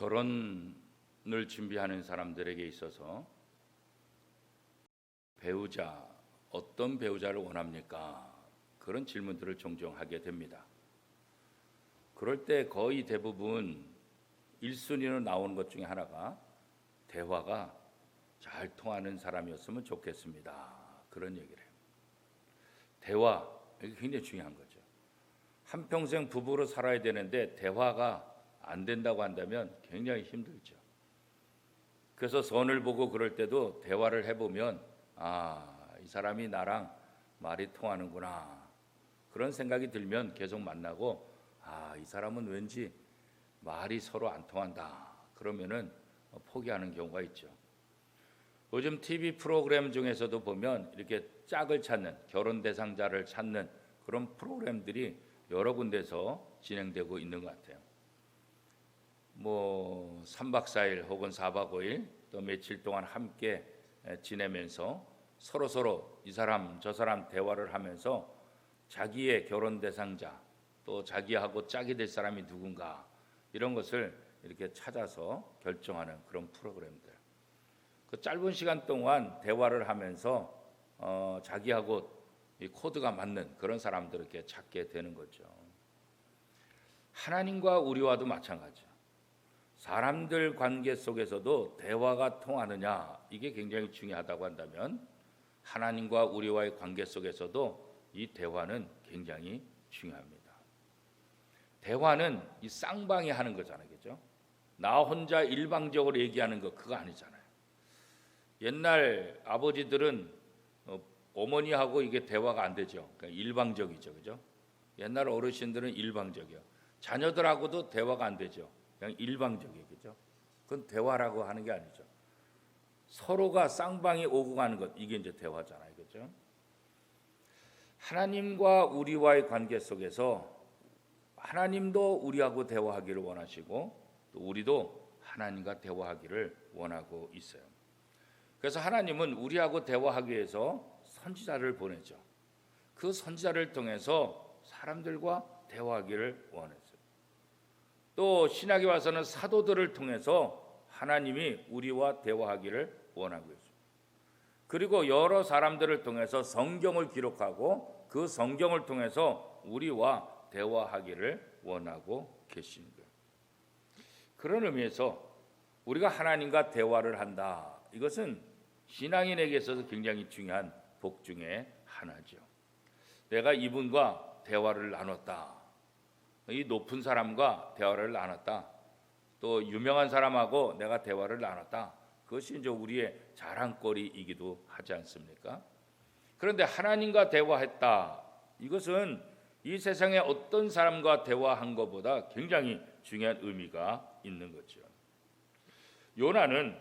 결혼을 준비하는 사람들에게 있어서 배우자, 어떤 배우자를 원합니까? 그런 질문들을 종종 하게 됩니다. 그럴 때 거의 대부분 1순위로 나오는 것 중에 하나가 대화가 잘 통하는 사람이었으면 좋겠습니다. 그런 얘기를 해요. 대화, 이게 굉장히 중요한 거죠. 한평생 부부로 살아야 되는데 대화가 안 된다고 한다면 굉장히 힘들죠. 그래서 선을 보고 그럴 때도 대화를 해보면 이 사람이 나랑 말이 통하는구나 그런 생각이 들면 계속 만나고 이 사람은 왠지 말이 서로 안 통한다 그러면은 포기하는 경우가 있죠. 요즘 TV 프로그램 중에서도 보면 이렇게 짝을 찾는, 결혼 대상자를 찾는 그런 프로그램들이 여러 군데서 진행되고 있는 것 같아요. 3박 4일 혹은 4박 5일 또 며칠 동안 함께 지내면서 서로 이 사람 저 사람 대화를 하면서 자기의 결혼 대상자 또 자기하고 짝이 될 사람이 누군가 이런 것을 이렇게 찾아서 결정하는 그런 프로그램들. 그 짧은 시간 동안 대화를 하면서 자기하고 이 코드가 맞는 그런 사람들을 이렇게 찾게 되는 거죠. 하나님과 우리와도 마찬가지죠. 사람들 관계 속에서도 대화가 통하느냐 이게 굉장히 중요하다고 한다면 하나님과 우리와의 관계 속에서도 이 대화는 굉장히 중요합니다. 대화는 이 쌍방이 하는 거잖아요, 그죠? 나 혼자 일방적으로 얘기하는 거 그거 아니잖아요. 옛날 아버지들은 어머니하고 이게 대화가 안 되죠. 그러니까 일방적이죠, 그죠? 옛날 어르신들은 일방적이요. 자녀들하고도 대화가 안 되죠. 그냥 일방적이에요, 그죠? 그건 대화라고 하는 게 아니죠. 서로가 쌍방이 오고 가는 것 이게 이제 대화잖아요, 그죠? 하나님과 우리와의 관계 속에서 하나님도 우리하고 대화하기를 원하시고 또 우리도 하나님과 대화하기를 원하고 있어요. 그래서 하나님은 우리하고 대화하기 위해서 선지자를 보내죠. 그 선지자를 통해서 사람들과 대화하기를 원했어요. 또 신약에 와서는 사도들을 통해서 하나님이 우리와 대화하기를 원하고 있어요. 그리고 여러 사람들을 통해서 성경을 기록하고 그 성경을 통해서 우리와 대화하기를 원하고 계시는 거예요. 그런 의미에서 우리가 하나님과 대화를 한다. 이것은 신앙인에게 있어서 굉장히 중요한 복 중에 하나죠. 내가 이분과 대화를 나눴다. 이 높은 사람과 대화를 나눴다. 또 유명한 사람하고 내가 대화를 나눴다. 그것이 이제 우리의 자랑거리이기도 하지 않습니까? 그런데 하나님과 대화했다. 이것은 이 세상에 어떤 사람과 대화한 것보다 굉장히 중요한 의미가 있는 거죠. 요나는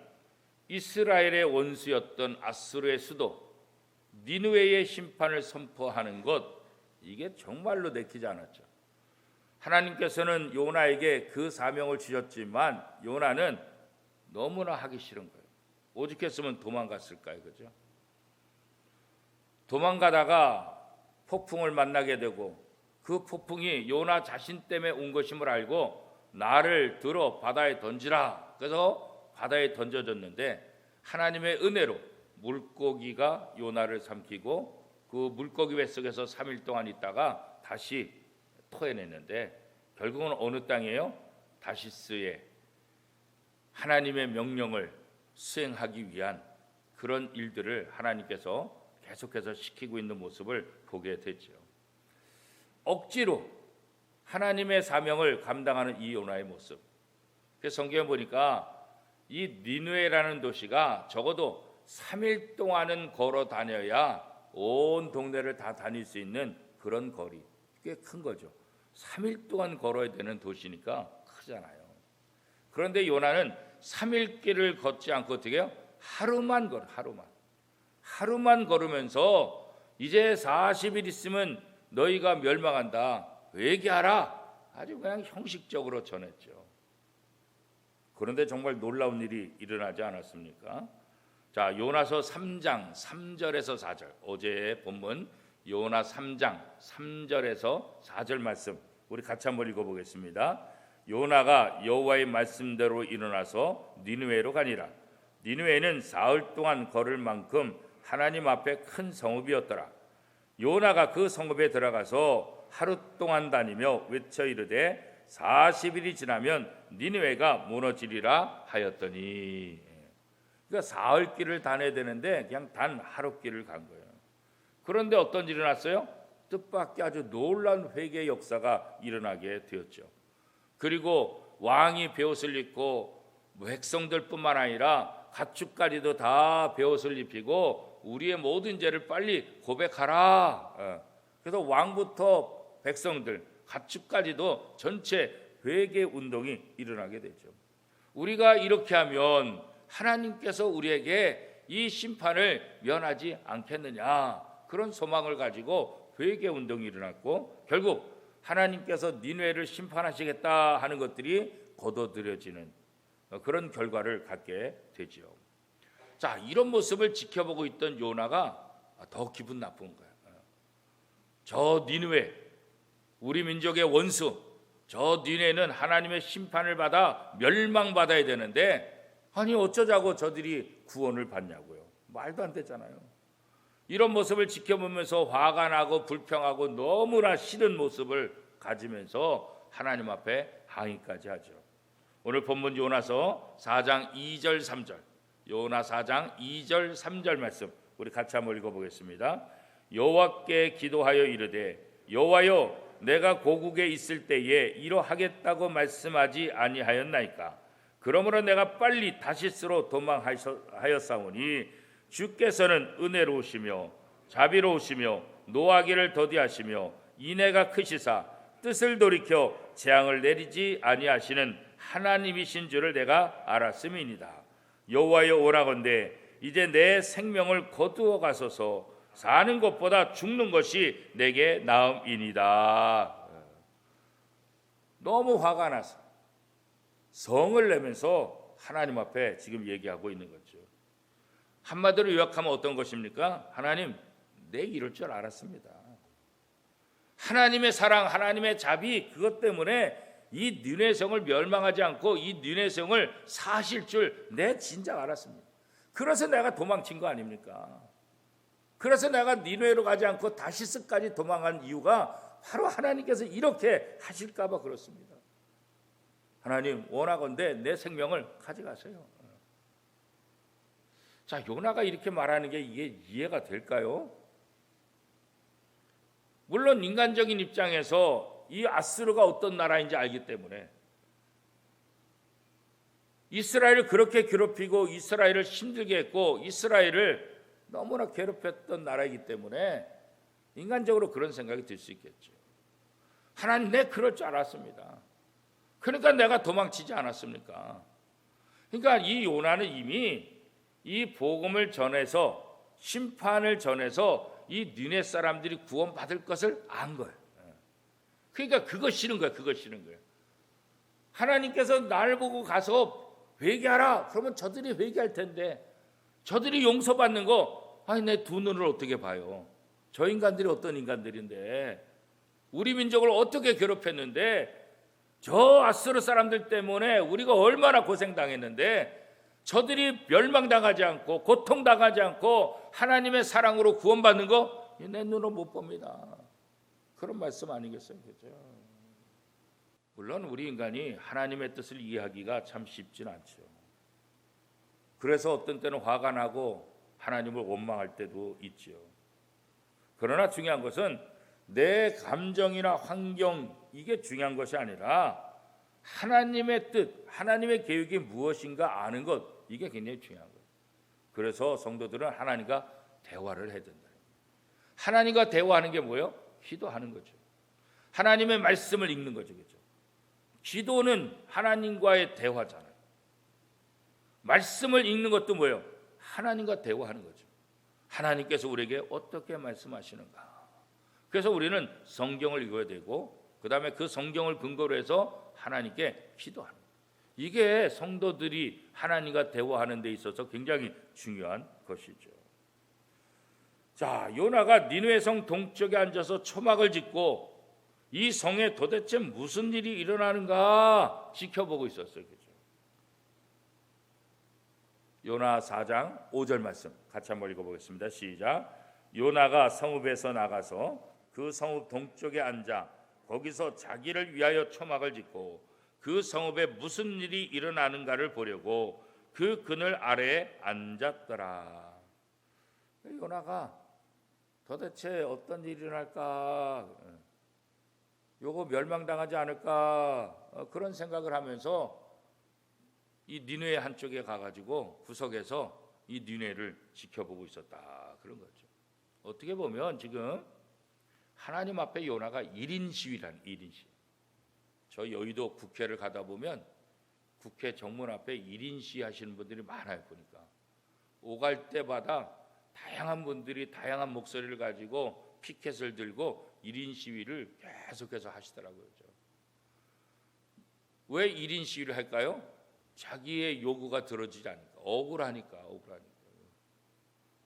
이스라엘의 원수였던 아수르의 수도 니느웨의 심판을 선포하는 것 이게 정말로 내키지 않았죠. 하나님께서는 요나에게 그 사명을 주셨지만 요나는 너무나 하기 싫은 거예요. 오죽했으면 도망갔을까요, 그죠? 도망가다가 폭풍을 만나게 되고 그 폭풍이 요나 자신 때문에 온 것임을 알고 나를 들어 바다에 던지라. 그래서 바다에 던져졌는데 하나님의 은혜로 물고기가 요나를 삼키고 그 물고기 뱃속에서 3일 동안 있다가 다시 토해냈는데 결국은 어느 땅이에요? 다시스에 하나님의 명령을 수행하기 위한 그런 일들을 하나님께서 계속해서 시키고 있는 모습을 보게 됐죠. 억지로 하나님의 사명을 감당하는 이 요나의 모습. 그래서 성경에 보니까 이 니느웨라는 도시가 적어도 3일 동안은 걸어 다녀야 온 동네를 다 다닐 수 있는 그런 거리. 꽤 큰 거죠. 3일 동안 걸어야 되는 도시니까 크잖아요. 그런데 요나는 3일 길을 걷지 않고 어떻게 해요? 하루만 걸으면서 이제 40일 있으면 너희가 멸망한다. 회개하라. 아주 그냥 형식적으로 전했죠. 그런데 정말 놀라운 일이 일어나지 않았습니까? 자, 요나서 3장 3절에서 4절. 어제의 본문 요나 3장 3절에서 4절 말씀 우리 같이 한번 읽어보겠습니다. 요나가 여호와의 말씀대로 일어나서 니느웨로 가니라. 니느웨는 사흘 동안 걸을 만큼 하나님 앞에 큰 성읍이었더라. 요나가 그 성읍에 들어가서 하루 동안 다니며 외쳐 이르되 40일이 지나면 니느웨가 무너지리라 하였더니, 그러니까 사흘 길을 다녀야 되는데 그냥 단 하루 길을 간 거예요. 그런데 어떤 일이 났어요? 뜻밖의 아주 놀라운 회개의 역사가 일어나게 되었죠. 그리고 왕이 베옷을 입고 백성들뿐만 아니라 가축까지도 다 베옷을 입히고 우리의 모든 죄를 빨리 고백하라. 그래서 왕부터 백성들, 가축까지도 전체 회개 운동이 일어나게 되죠. 우리가 이렇게 하면 하나님께서 우리에게 이 심판을 면하지 않겠느냐, 그런 소망을 가지고 회개 운동이 일어났고, 결국 하나님께서 니느웨를 심판하시겠다 하는 것들이 거둬들여지는 그런 결과를 갖게 되죠. 자, 이런 모습을 지켜보고 있던 요나가 더 기분 나쁜 거예요. 저 니느웨, 우리 민족의 원수, 저 니느웨는 하나님의 심판을 받아 멸망받아야 되는데 아니 어쩌자고 저들이 구원을 받냐고요. 말도 안 되잖아요. 이런 모습을 지켜보면서 화가 나고 불평하고 너무나 싫은 모습을 가지면서 하나님 앞에 항의까지 하죠. 오늘 본문 요나서 4장 2절 3절, 요나 4장 2절 3절 말씀 우리 같이 한번 읽어보겠습니다. 여호와께 기도하여 이르되 여호와여, 내가 고국에 있을 때에 이러하겠다고 말씀하지 아니하였나이까? 그러므로 내가 빨리 다시스로 도망하였사오니 주께서는 은혜로우시며 자비로우시며 노하기를 더디하시며 인애가 크시사 뜻을 돌이켜 재앙을 내리지 아니하시는 하나님이신 줄을 내가 알았음이니이다. 여호와여, 오라건대 이제 내 생명을 거두어 가소서. 사는 것보다 죽는 것이 내게 나음이니이다. 너무 화가 나서 성을 내면서 하나님 앞에 지금 얘기하고 있는 거죠. 한마디로 요약하면 어떤 것입니까? 하나님, 내 이럴 줄 알았습니다. 하나님의 사랑, 하나님의 자비, 그것 때문에 이 니느웨 성을 멸망하지 않고 이 니느웨 성을 사실 줄 내 진작 알았습니다. 그래서 내가 도망친 거 아닙니까? 그래서 내가 니느웨로 가지 않고 다시스까지 도망한 이유가 바로 하나님께서 이렇게 하실까 봐 그렇습니다. 하나님, 원하건대 내 생명을 가져가세요. 자, 요나가 이렇게 말하는 게 이게 이해가 될까요? 물론 인간적인 입장에서 이 아스루가 어떤 나라인지 알기 때문에 이스라엘을 그렇게 괴롭히고 이스라엘을 힘들게 했고 이스라엘을 너무나 괴롭혔던 나라이기 때문에 인간적으로 그런 생각이 들 수 있겠죠. 하나님, 내 그럴 줄 알았습니다. 그러니까 내가 도망치지 않았습니까? 그러니까 이 요나는 이미 이 복음을 전해서 심판을 전해서 이 니느웨 사람들이 구원받을 것을 안 거예요. 그러니까 그거 싫은 거예요. 그거 싫은 거예요. 하나님께서 날 보고 가서 회개하라 그러면 저들이 회개할 텐데 저들이 용서받는 거 아니 내 두 눈을 어떻게 봐요. 저 인간들이 어떤 인간들인데 우리 민족을 어떻게 괴롭혔는데 저 아수르 사람들 때문에 우리가 얼마나 고생당했는데 저들이 멸망당하지 않고 고통당하지 않고 하나님의 사랑으로 구원받는 거 내 눈으로 못 봅니다. 그런 말씀 아니겠어요? 그렇죠? 물론 우리 인간이 하나님의 뜻을 이해하기가 참 쉽진 않죠. 그래서 어떤 때는 화가 나고 하나님을 원망할 때도 있죠. 그러나 중요한 것은 내 감정이나 환경 이게 중요한 것이 아니라 하나님의 뜻, 하나님의 계획이 무엇인가 아는 것 이게 굉장히 중요한 거예요. 그래서 성도들은 하나님과 대화를 해야 된다. 하나님과 대화하는 게 뭐예요? 기도하는 거죠. 하나님의 말씀을 읽는 거죠. 그렇죠? 기도는 하나님과의 대화잖아요. 말씀을 읽는 것도 뭐예요? 하나님과 대화하는 거죠. 하나님께서 우리에게 어떻게 말씀하시는가. 그래서 우리는 성경을 읽어야 되고 그 다음에 그 성경을 근거로 해서 하나님께 기도하는 거예요. 이게 성도들이 하나님과 대화하는 데 있어서 굉장히 중요한 것이죠. 자, 요나가 니느웨 성 동쪽에 앉아서 초막을 짓고 이 성에 도대체 무슨 일이 일어나는가 지켜보고 있었어요. 그죠? 요나 4장 5절 말씀 같이 한번 읽어보겠습니다. 시작. 요나가 성읍에서 나가서 그 성읍 동쪽에 앉아 거기서 자기를 위하여 초막을 짓고 그 성읍에 무슨 일이 일어나는가를 보려고 그 그늘 아래에 앉았더라. 요나가 도대체 어떤 일이 일어날까, 요거 멸망당하지 않을까, 그런 생각을 하면서 이 니느웨 한쪽에 가가지고 구석에서 이 니느웨를 지켜보고 있었다, 그런 거죠. 어떻게 보면 지금 하나님 앞에 요나가 1인 시위라는 1인 시위. 저 여의도 국회를 가다 보면 국회 정문 앞에 1인 시위 하시는 분들이 많아요. 보니까 오갈 때마다 다양한 분들이 다양한 목소리를 가지고 피켓을 들고 1인 시위를 계속해서 하시더라고요. 왜 1인 시위를 할까요? 자기의 요구가 들어지지 않으니까, 억울하니까.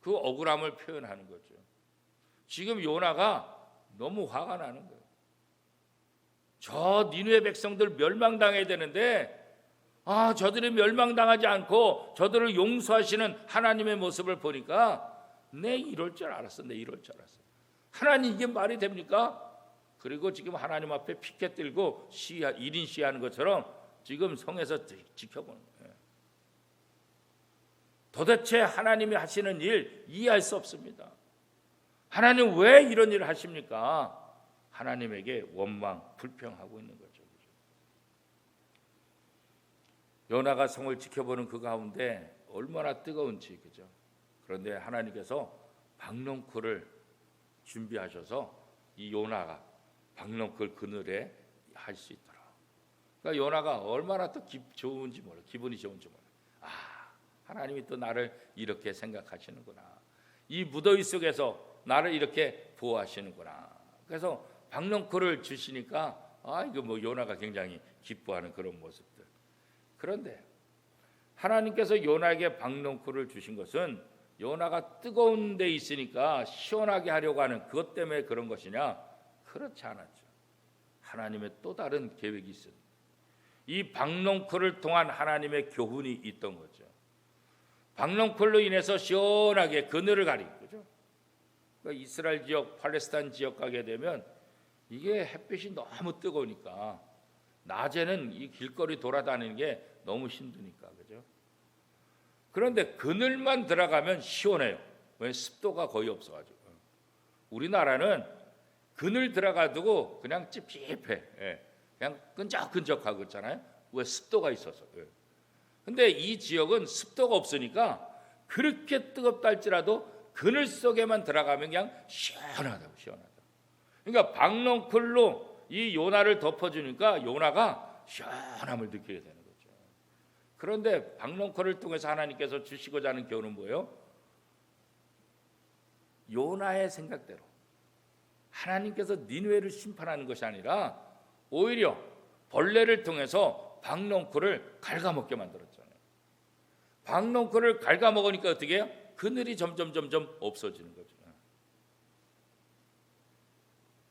그 억울함을 표현하는 거죠. 지금 요나가 너무 화가 나는 거예요. 저 니느웨 백성들 멸망당해야 되는데 저들이 멸망당하지 않고 저들을 용서하시는 하나님의 모습을 보니까 내 이럴 줄 알았어. 하나님 이게 말이 됩니까? 그리고 지금 하나님 앞에 피켓 들고 1인 시위하는 것처럼 지금 성에서 지켜보는 거예요. 도대체 하나님이 하시는 일 이해할 수 없습니다. 하나님 왜 이런 일을 하십니까? 하나님에게 원망, 불평하고 있는 거죠. 요나가 성을 지켜보는 그 가운데 얼마나 뜨거운지, 그죠? 그런데 하나님께서 박넝쿨을 준비하셔서 이 요나가 박넝쿨 그늘에 할 수 있도록. 그러니까 요나가 얼마나 또 좋은지 몰라, 기분이 좋은지 몰라. 하나님이 또 나를 이렇게 생각하시는구나. 이 무더위 속에서 나를 이렇게 보호하시는구나. 그래서 박넝쿨을 주시니까 이거 요나가 굉장히 기뻐하는 그런 모습들. 그런데 하나님께서 요나에게 박넝쿨을 주신 것은 요나가 뜨거운 데 있으니까 시원하게 하려고 하는 그것 때문에 그런 것이냐? 그렇지 않았죠. 하나님의 또 다른 계획이 있습니다. 이 박넝쿨을 통한 하나님의 교훈이 있던 거죠. 박넝쿨로 인해서 시원하게 그늘을 가리고, 그죠? 그러니까 이스라엘 지역, 팔레스타인 지역 가게 되면 이게 햇빛이 너무 뜨거우니까 낮에는 이 길거리 돌아다니는 게 너무 힘드니까, 그죠? 그런데 그늘만 들어가면 시원해요. 왜? 습도가 거의 없어가지고. 우리나라는 그늘 들어가도 그냥 찝찝해. 그냥 끈적끈적하고 있잖아요. 왜? 습도가 있어서. 근데 이 지역은 습도가 없으니까 그렇게 뜨겁다 할지라도 그늘 속에만 들어가면 그냥 시원하다고. 그러니까 박넝쿨로 이 요나를 덮어주니까 요나가 시원함을 느끼게 되는 거죠. 그런데 박넝쿨을 통해서 하나님께서 주시고자 하는 교훈은 뭐예요? 요나의 생각대로 하나님께서 니느웨를 심판하는 것이 아니라 오히려 벌레를 통해서 박넝쿨을 갉아먹게 만들었잖아요. 박넝쿨을 갉아먹으니까 어떻게 해요? 그늘이 점점 없어지는 거죠.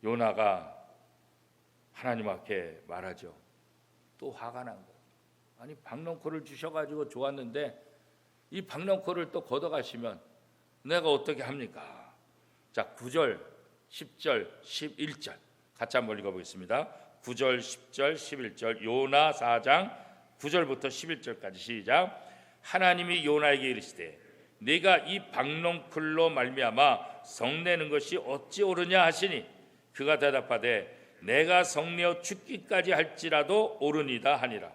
요나가 하나님 앞에 말하죠. 또 화가 난 거예요. 아니 박넝쿨을 주셔가지고 좋았는데 이 박넝쿨을 또 걷어가시면 내가 어떻게 합니까? 자, 9절, 10절, 11절 같이 한번 읽어보겠습니다. 9절, 10절, 11절 요나 4장 9절부터 11절까지 시작. 하나님이 요나에게 이르시되 네가 이 박넝쿨로 말미암아 성내는 것이 어찌 옳으냐 하시니 그가 대답하되 내가 성내어 죽기까지 할지라도 옳으니이다 하니라.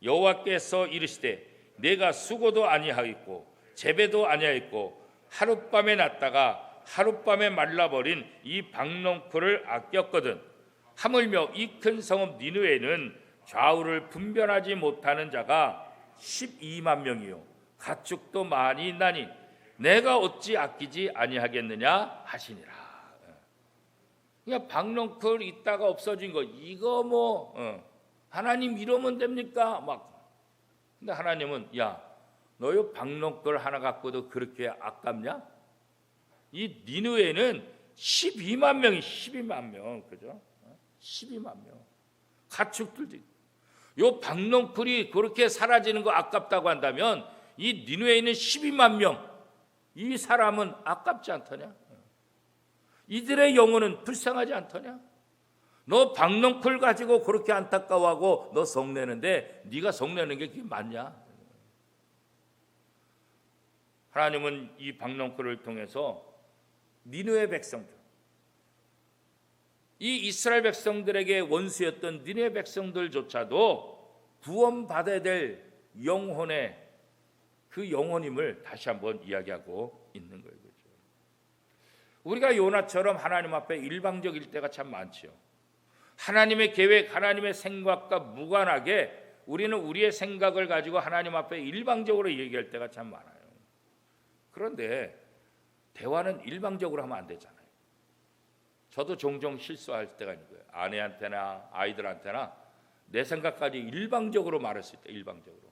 여호와께서 이르시되 내가 수고도 아니하였고 재배도 아니하였고 하룻밤에 났다가 하룻밤에 말라버린 이 박넝쿨을 아꼈거든. 하물며 이 큰 성읍 니느웨는 좌우를 분별하지 못하는 자가 12만 명이요 가축도 많이 있나니 내가 어찌 아끼지 아니하겠느냐 하시니라. 그냥 박넝쿨 있다가 없어진 거 이거 하나님 이러면 됩니까? 근데 하나님은 야 너요 박넝쿨 하나 갖고도 그렇게 아깝냐? 이 니느웨는 12만 명이 12만 명, 그죠? 12만 명. 가축들도 있고. 요 박농풀이 그렇게 사라지는 거 아깝다고 한다면 이 니느웨에 있는 12만 명, 이 사람은 아깝지 않더냐? 이들의 영혼은 불쌍하지 않더냐? 너 박농풀 가지고 그렇게 안타까워하고 너 성내는데 네가 성내는 게 그게 맞냐? 하나님은 이 박농풀을 통해서 니느웨 백성들, 이 이스라엘 백성들에게 원수였던 니느웨 백성들조차도 구원받아야 될 영혼의 그 영혼임을 다시 한번 이야기하고 있는 거예요. 그렇죠? 우리가 요나처럼 하나님 앞에 일방적일 때가 참 많지요. 하나님의 계획, 하나님의 생각과 무관하게 우리는 우리의 생각을 가지고 하나님 앞에 일방적으로 얘기할 때가 참 많아요. 그런데 대화는 일방적으로 하면 안 되잖아요. 저도 종종 실수할 때가 있는 거예요. 아내한테나 아이들한테나 내 생각까지 일방적으로 말할 수 있다. 일방적으로.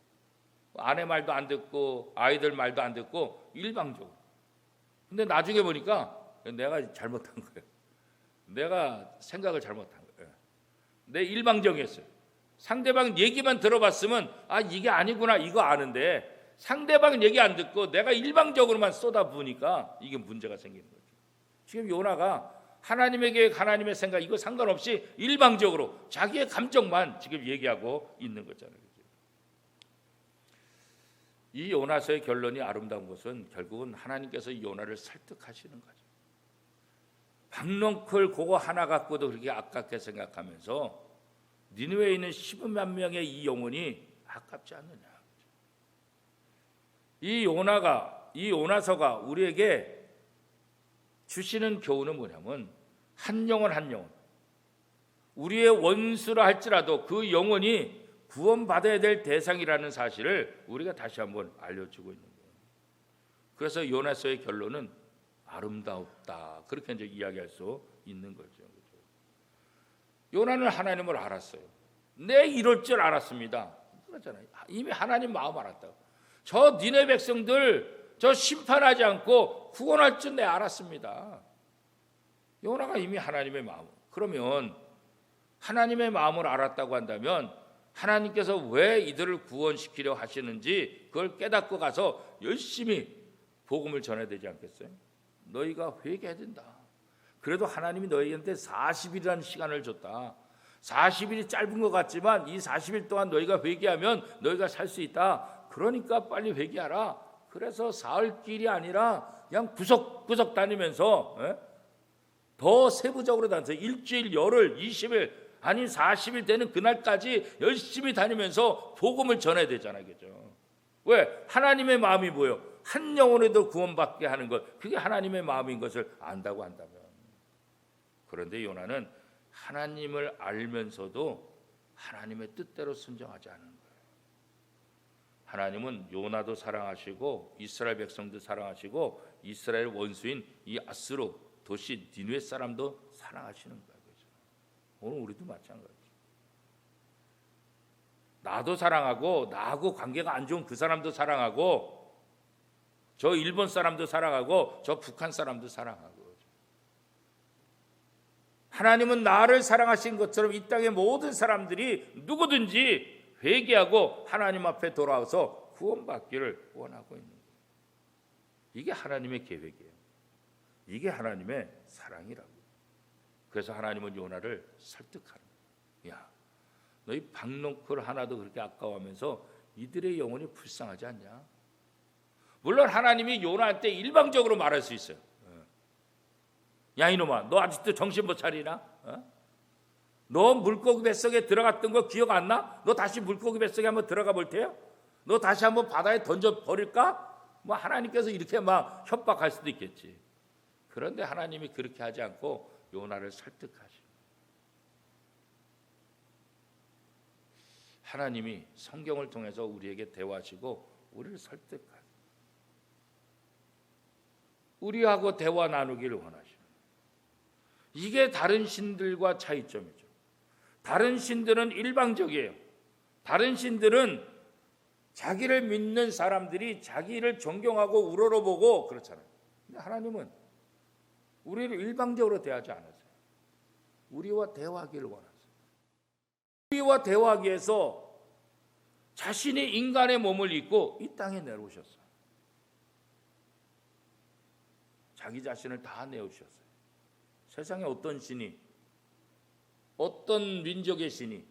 아내 말도 안 듣고 아이들 말도 안 듣고 일방적으로. 근데 나중에 보니까 내가 잘못한 거예요. 내가 생각을 잘못한 거예요. 내 일방적이었어요. 상대방 얘기만 들어봤으면 아 이게 아니구나 이거 아는데 상대방 얘기 안 듣고 내가 일방적으로만 쏟아부으니까 이게 문제가 생기는 거죠. 지금 요나가 하나님의 계획, 하나님의 생각 이거 상관없이 일방적으로 자기의 감정만 지금 얘기하고 있는 거잖아요. 이 요나서의 결론이 아름다운 것은 결국은 하나님께서 이 요나를 설득하시는 거죠. 박농쿨 그거 하나 갖고도 그렇게 아깝게 생각하면서 니느웨에 있는 12만 명의 이 영혼이 아깝지 않느냐. 이 요나서가 우리에게 주시는 교훈은 뭐냐면 한 영혼 한 영혼 우리의 원수라 할지라도 그 영혼이 구원받아야 될 대상이라는 사실을 우리가 다시 한번 알려주고 있는 거예요. 그래서 요나서의 결론은 아름답다 그렇게 이제 이야기할 수 있는 거죠. 요나는 하나님을 알았어요. 내 이럴 줄 알았습니다. 그렇잖아요. 이미 하나님 마음 알았다고. 저 니네 백성들 저 심판하지 않고 구원할 줄 내 알았습니다. 요나가 이미 하나님의 마음. 그러면 하나님의 마음을 알았다고 한다면 하나님께서 왜 이들을 구원시키려 하시는지 그걸 깨닫고 가서 열심히 복음을 전해야 되지 않겠어요? 너희가 회개해야 된다. 그래도 하나님이 너희한테 40일이라는 시간을 줬다. 40일이 짧은 것 같지만 이 40일 동안 너희가 회개하면 너희가 살 수 있다. 그러니까 빨리 회개하라. 그래서 사흘 길이 아니라 그냥 구석구석 다니면서 더 세부적으로 다녀서 일주일, 열흘, 20일 아니 40일 되는 그날까지 열심히 다니면서 복음을 전해야 되잖아요. 그죠? 왜? 하나님의 마음이 뭐예요? 한 영혼에도 구원받게 하는 것. 그게 하나님의 마음인 것을 안다고 한다면. 그런데 요나는 하나님을 알면서도 하나님의 뜻대로 순종하지 않은 거예요. 하나님은 요나도 사랑하시고 이스라엘 백성도 사랑하시고 이스라엘 원수인 이 아스로 도시 니느웨 사람도 사랑하시는 거예요. 그렇죠? 오늘 우리도 마찬가지죠. 나도 사랑하고 나하고 관계가 안 좋은 그 사람도 사랑하고 저 일본 사람도 사랑하고 저 북한 사람도 사랑하고 하나님은 나를 사랑하신 것처럼 이 땅의 모든 사람들이 누구든지 회개하고 하나님 앞에 돌아와서 구원받기를 원하고 있는 거예요. 이게 하나님의 계획이에요. 이게 하나님의 사랑이라고. 그래서 하나님은 요나를 설득하는 거예요. 야, 너희 박농쿨 하나도 그렇게 아까워하면서 이들의 영혼이 불쌍하지 않냐? 물론 하나님이 요나한테 일방적으로 말할 수 있어요. 야 이놈아, 너 아직도 정신 못 차리나? 너 물고기 뱃속에 들어갔던 거 기억 안 나? 너 다시 물고기 뱃속에 한번 들어가 볼 테요? 너 다시 한번 바다에 던져 버릴까? 뭐 하나님께서 이렇게 막 협박할 수도 있겠지. 그런데 하나님이 그렇게 하지 않고 요나를 설득하시고 하나님이 성경을 통해서 우리에게 대화하시고 우리를 설득하시고 우리하고 대화 나누기를 원하시고 이게 다른 신들과 차이점이죠. 다른 신들은 일방적이에요. 다른 신들은 자기를 믿는 사람들이 자기를 존경하고 우러러보고 그렇잖아요. 근데 하나님은 우리를 일방적으로 대하지 않으세요. 우리와 대화하기를 원합니다. 우리와 대화하기 위해서 자신이 인간의 몸을 입고 이 땅에 내려오셨어요. 자기 자신을 다 내어주셨어요. 세상에 어떤 신이, 어떤 민족의 신이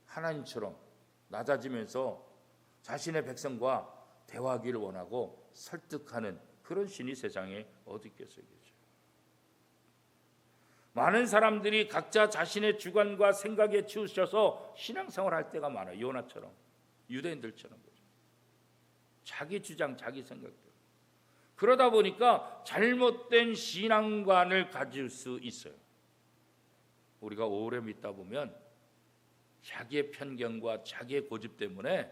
하나님처럼 낮아지면서 자신의 백성과 대화하기를 원하고 설득하는 그런 신이 세상에 어디 있겠어요? 많은 사람들이 각자 자신의 주관과 생각에 치우쳐서 신앙생활 할 때가 많아요. 요나처럼, 유대인들처럼. 자기 주장, 자기 생각들. 그러다 보니까 잘못된 신앙관을 가질 수 있어요. 우리가 오래 믿다 보면 자기의 편견과 자기의 고집 때문에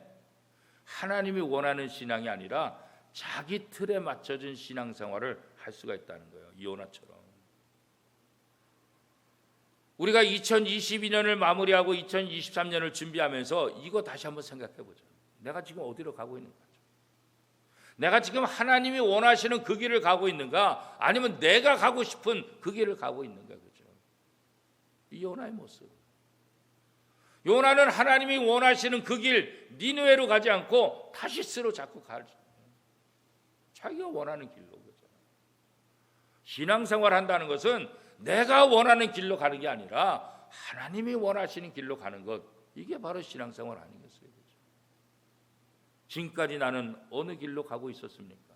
하나님이 원하는 신앙이 아니라 자기 틀에 맞춰진 신앙생활을 할 수가 있다는 거예요. 요나처럼. 우리가 2022년을 마무리하고 2023년을 준비하면서 이거 다시 한번 생각해 보죠. 내가 지금 어디로 가고 있는 거죠? 내가 지금 하나님이 원하시는 그 길을 가고 있는가? 아니면 내가 가고 싶은 그 길을 가고 있는가? 그죠? 이 요나의 모습. 요나는 하나님이 원하시는 그 길, 니느웨로 가지 않고 타시스로 자꾸 가죠. 자기가 원하는 길로. 그죠? 신앙생활 한다는 것은 내가 원하는 길로 가는 게 아니라 하나님이 원하시는 길로 가는 것, 이게 바로 신앙생활 아니겠어요? 그렇죠? 지금까지 나는 어느 길로 가고 있었습니까?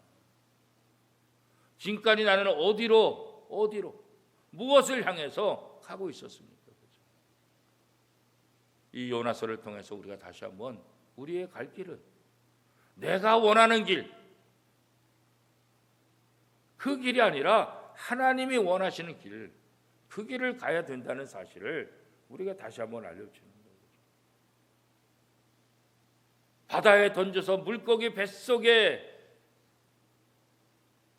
지금까지 나는 어디로 무엇을 향해서 가고 있었습니까? 그렇죠? 이 요나서를 통해서 우리가 다시 한번 우리의 갈 길은 내가 원하는 길, 그 길이 아니라 하나님이 원하시는 길, 그 길을 가야 된다는 사실을 우리가 다시 한번 알려주는 거죠. 바다에 던져서 물고기 뱃속에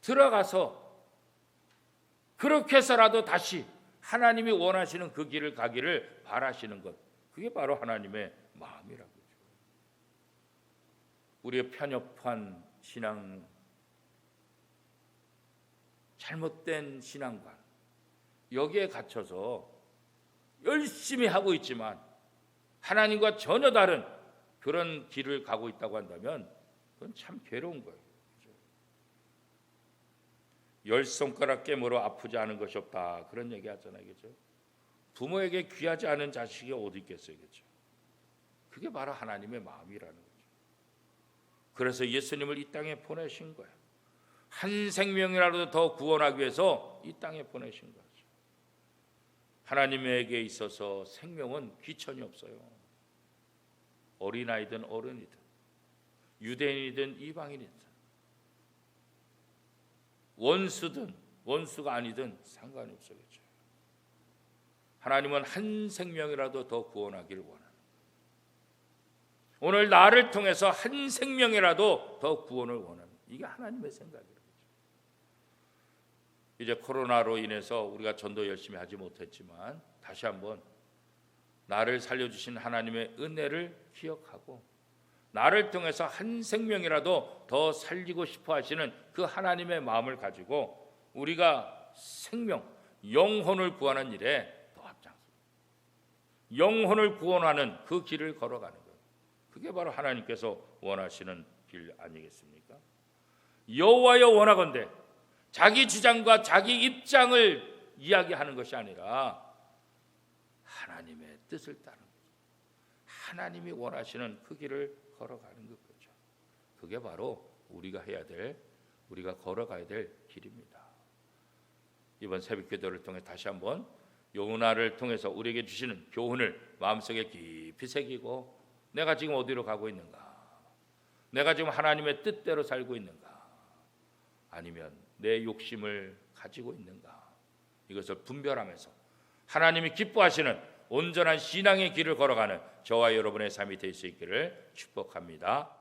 들어가서 그렇게 해서라도 다시 하나님이 원하시는 그 길을 가기를 바라시는 것, 그게 바로 하나님의 마음이라고 하죠. 우리의 편협한 신앙, 잘못된 신앙관, 여기에 갇혀서 열심히 하고 있지만 하나님과 전혀 다른 그런 길을 가고 있다고 한다면 그건 참 괴로운 거예요. 열 손가락 깨물어 아프지 않은 것이 없다, 그런 얘기 하잖아요. 그렇죠? 부모에게 귀하지 않은 자식이 어디 있겠어요. 그렇죠? 그게 바로 하나님의 마음이라는 거죠. 그래서 예수님을 이 땅에 보내신 거예요. 한 생명이라도 더 구원하기 위해서 이 땅에 보내신 거죠. 하나님에게 있어서 생명은 귀천이 없어요. 어린아이든 어른이든, 유대인이든 이방인이든, 원수든 원수가 아니든 상관이 없어요. 그렇죠? 하나님은 한 생명이라도 더 구원하기를 원하는, 오늘 나를 통해서 한 생명이라도 더 구원을 원하는, 이게 하나님의 생각이에요. 이제 코로나로 인해서 우리가 전도 열심히 하지 못했지만 다시 한번 나를 살려주신 하나님의 은혜를 기억하고 나를 통해서 한 생명이라도 더 살리고 싶어 하시는 그 하나님의 마음을 가지고 우리가 생명, 영혼을 구하는 일에 더 앞장섭니다. 영혼을 구원하는 그 길을 걸어가는 것, 그게 바로 하나님께서 원하시는 길 아니겠습니까? 여호와여 원하건대, 자기 주장과 자기 입장을 이야기하는 것이 아니라 하나님의 뜻을 따르는 거죠. 하나님이 원하시는 그 길을 걸어가는 거죠. 그게 바로 우리가 해야 될, 우리가 걸어가야 될 길입니다. 이번 새벽기도를 통해 다시 한번 요나를 통해서 우리에게 주시는 교훈을 마음속에 깊이 새기고, 내가 지금 어디로 가고 있는가? 내가 지금 하나님의 뜻대로 살고 있는가? 아니면 내 욕심을 가지고 있는가? 이것을 분별하면서 하나님이 기뻐하시는 온전한 신앙의 길을 걸어가는 저와 여러분의 삶이 될 수 있기를 축복합니다.